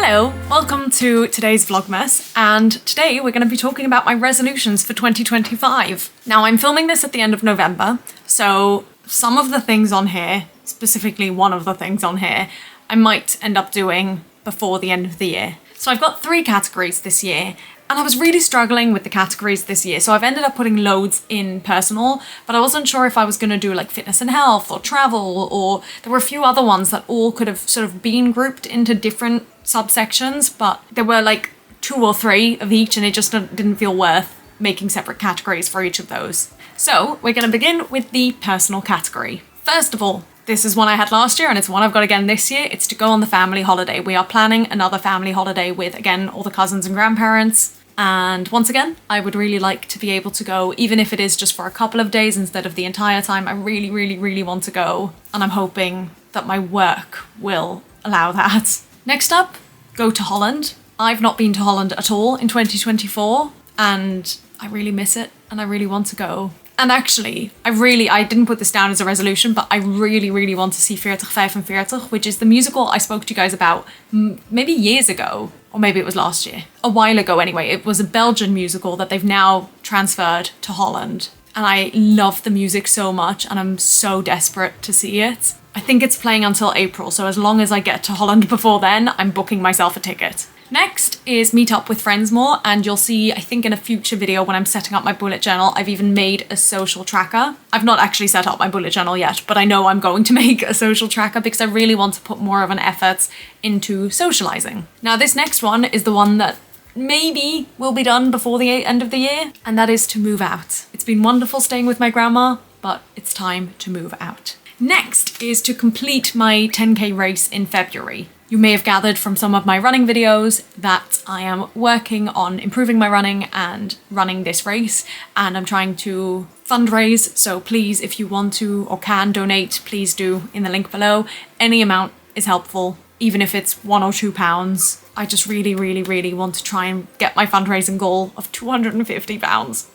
Hello, welcome to today's Vlogmas, and today we're going to be talking about my resolutions for 2025. Now, I'm filming this at the end of November, so some of the things on here, specifically one of the things on here, I might end up doing before the end of the year. So I've got 3 categories this year, and I was really struggling with the categories this year, so I've ended up putting loads in personal, but I wasn't sure if I was going to do like fitness and health or travel, or there were a few other ones that all could have sort of been grouped into different subsections, but there were like 2 or 3 of each, and it just didn't feel worth making separate categories for each of those. So we're going to begin with the personal category. First of all, this is one I had last year and it's one I've got again this year. It's to go on the family holiday. We are planning another family holiday with, again, all the cousins and grandparents. And once again, I would really like to be able to go, even if it is just for a couple of days instead of the entire time. I really, really, really want to go. And I'm hoping that my work will allow that. Next up, go to Holland. I've not been to Holland at all in 2024 and I really miss it and I really want to go. And actually, I didn't put this down as a resolution, but I really, really want to see 4045, which is the musical I spoke to you guys about maybe years ago, or maybe it was last year. A while ago anyway. It was a Belgian musical that they've now transferred to Holland. And I love the music so much and I'm so desperate to see it. I think it's playing until April, so as long as I get to Holland before then, I'm booking myself a ticket. Next is meet up with friends more, and you'll see, I think in a future video when I'm setting up my bullet journal, I've even made a social tracker. I've not actually set up my bullet journal yet, but I know I'm going to make a social tracker because I really want to put more of an effort into socializing. Now this next one is the one that maybe will be done before the end of the year, and that is to move out. It's been wonderful staying with my grandma, but it's time to move out. Next is to complete my 10k race in February. You may have gathered from some of my running videos that I am working on improving my running and running this race, and I'm trying to fundraise, so please, if you want to or can donate, please do in the link below. Any amount is helpful, even if it's £1 or £2. I just really, really, really want to try and get my fundraising goal of £250.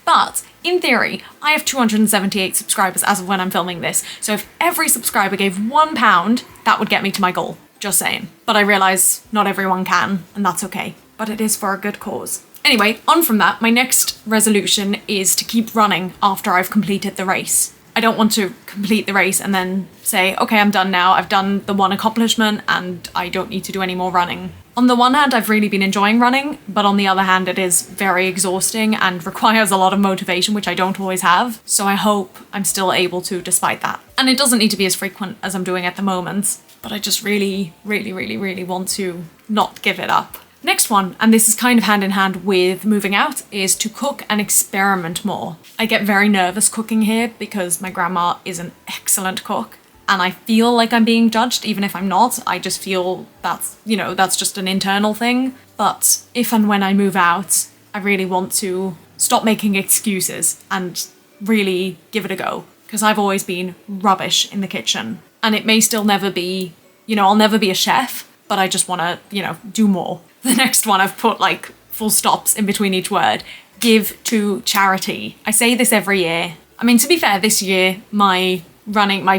But in theory, I have 278 subscribers as of when I'm filming this, so if every subscriber gave £1, that would get me to my goal. Just saying. But I realise not everyone can, and that's okay. But it is for a good cause. Anyway, on from that, my next resolution is to keep running after I've completed the race. I don't want to complete the race and then say, okay, I'm done now. I've done the one accomplishment and I don't need to do any more running. On the one hand, I've really been enjoying running, but on the other hand, it is very exhausting and requires a lot of motivation, which I don't always have. So I hope I'm still able to despite that. And it doesn't need to be as frequent as I'm doing at the moment, but I just really, really, really, really want to not give it up. Next one, and this is kind of hand in hand with moving out, is to cook and experiment more. I get very nervous cooking here because my grandma is an excellent cook and I feel like I'm being judged even if I'm not. I just feel that's just an internal thing. But if and when I move out, I really want to stop making excuses and really give it a go, because I've always been rubbish in the kitchen. And it may still never be, I'll never be a chef, but I just want to, do more. The next one I've put like full stops in between each word. Give to charity. I say this every year. I mean, to be fair, this year, my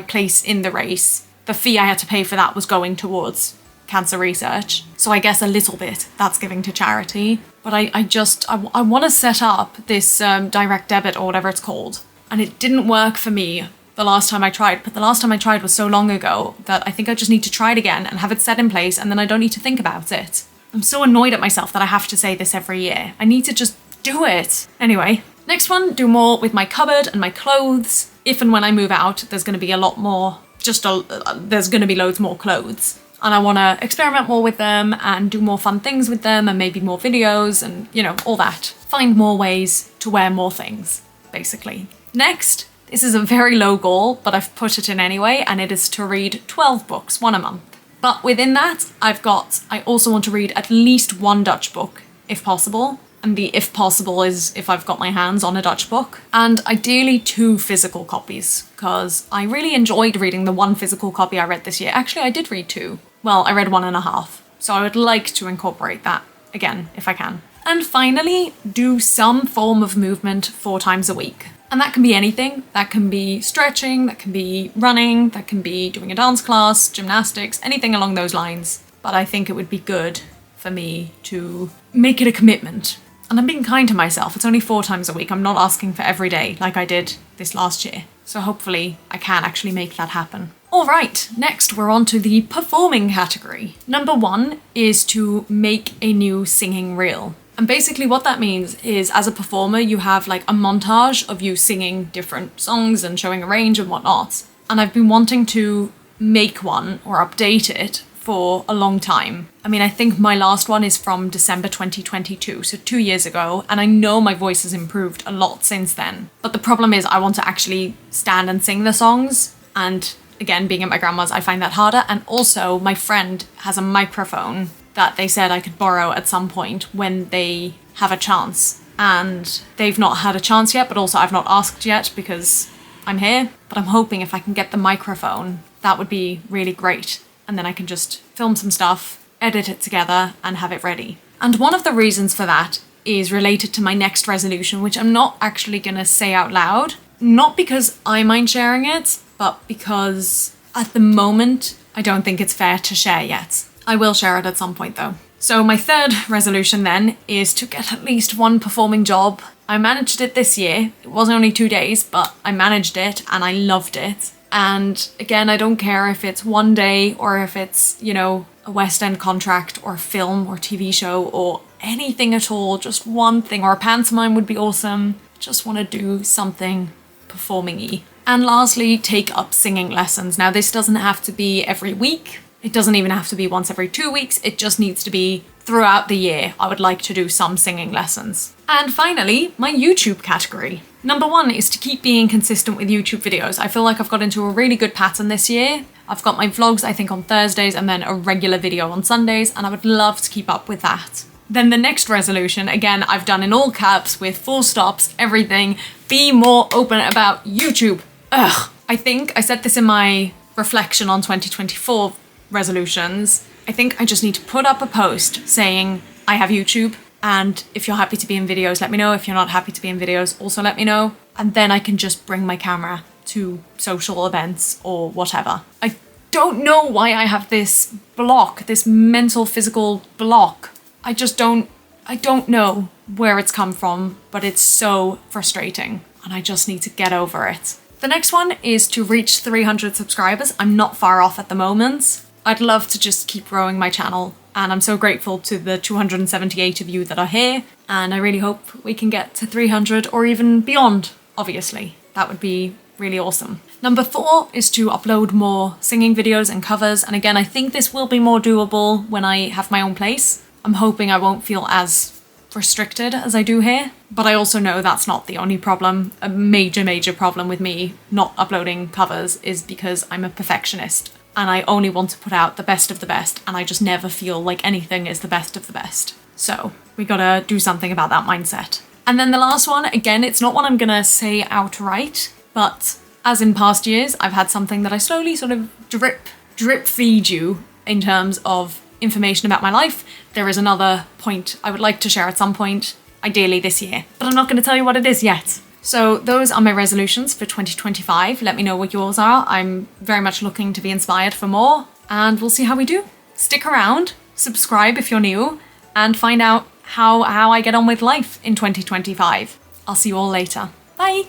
place in the race, the fee I had to pay for that was going towards cancer research. So I guess a little bit that's giving to charity. But I want to set up this direct debit or whatever it's called. And it didn't work for me the last time I tried, but the last time I tried was so long ago that I think I just need to try it again and have it set in place, and then I don't need to think about it. I'm so annoyed at myself that I have to say this every year. I need to just do it. Anyway, next one, do more with my cupboard and my clothes. If and when I move out, there's going to be a lot more, there's going to be loads more clothes. And I want to experiment more with them and do more fun things with them and maybe more videos and, all that. Find more ways to wear more things, basically. Next, this is a very low goal, but I've put it in anyway, and it is to read 12 books, 1 a month. But within that, I also want to read at least 1 Dutch book, if possible. And the if possible is if I've got my hands on a Dutch book. And ideally 2 physical copies, because I really enjoyed reading the 1 physical copy I read this year. Actually, I did read 2. Well, I read 1.5. So I would like to incorporate that again, if I can. And finally, do some form of movement 4 times a week. And that can be anything. That can be stretching, that can be running, that can be doing a dance class, gymnastics, anything along those lines. but I think it would be good for me to make it a commitment. And I'm being kind to myself. It's only 4 times a week. I'm not asking for every day like I did this last year. So hopefully I can actually make that happen. All right, next we're on to the performing category. Number 1 is to make a new singing reel. And basically what that means is, as a performer, you have like a montage of you singing different songs and showing a range and whatnot. And I've been wanting to make one or update it for a long time. I mean, I think my last one is from December 2022, so 2 years ago, and I know my voice has improved a lot since then. But the problem is I want to actually stand and sing the songs, and again, being at my grandma's, I find that harder. And also, my friend has a microphone that they said I could borrow at some point when they have a chance. And they've not had a chance yet, but also I've not asked yet because I'm here. But I'm hoping if I can get the microphone, that would be really great. And then I can just film some stuff, edit it together, and have it ready. And one of the reasons for that is related to my next resolution, which I'm not actually gonna say out loud. Not because I mind sharing it, but because at the moment, I don't think it's fair to share yet. I will share it at some point though. So my third resolution then is to get at least one performing job. I managed it this year. It was only 2 days, but I managed it and I loved it. And again, I don't care if it's one day or if it's, you know, a West End contract or film or TV show or anything at all, just one thing, or a pantomime would be awesome. Just want to do something performing-y. And lastly, take up singing lessons. Now, this doesn't have to be every week. It doesn't even have to be once every 2 weeks. It just needs to be throughout the year. I would like to do some singing lessons. And finally, my YouTube category. Number 1 is to keep being consistent with YouTube videos. I feel like I've got into a really good pattern this year. I've got my vlogs, I think, on Thursdays and then a regular video on Sundays, and I would love to keep up with that. Then the next resolution, again, I've done in all caps with full stops, everything. Be more open about YouTube. Ugh. I think I said this in my reflection on 2024 resolutions. I think I just need to put up a post saying I have YouTube, and if you're happy to be in videos, let me know. If you're not happy to be in videos, also let me know. And then I can just bring my camera to social events or whatever. I don't know why I have this block, this mental, physical block. I don't know where it's come from, but it's so frustrating and I just need to get over it. The next one is to reach 300 subscribers. I'm not far off at the moment. I'd love to just keep growing my channel, and I'm so grateful to the 278 of you that are here, and I really hope we can get to 300 or even beyond, obviously. That would be really awesome. Number 4 is to upload more singing videos and covers, and again, I think this will be more doable when I have my own place. I'm hoping I won't feel as restricted as I do here, but I also know that's not the only problem. A major problem with me not uploading covers is because I'm a perfectionist and I only want to put out the best of the best, and I just never feel like anything is the best of the best. So we gotta do something about that mindset. And then the last one, again, it's not one I'm gonna say outright, but as in past years, I've had something that I slowly sort of drip feed you in terms of information about my life. There is another point I would like to share at some point, ideally this year, but I'm not going to tell you what it is yet. So those are my resolutions for 2025. Let me know what yours are. I'm very much looking to be inspired for more, and we'll see how we do. Stick around, subscribe if you're new, and find out how I get on with life in 2025. I'll see you all later. Bye!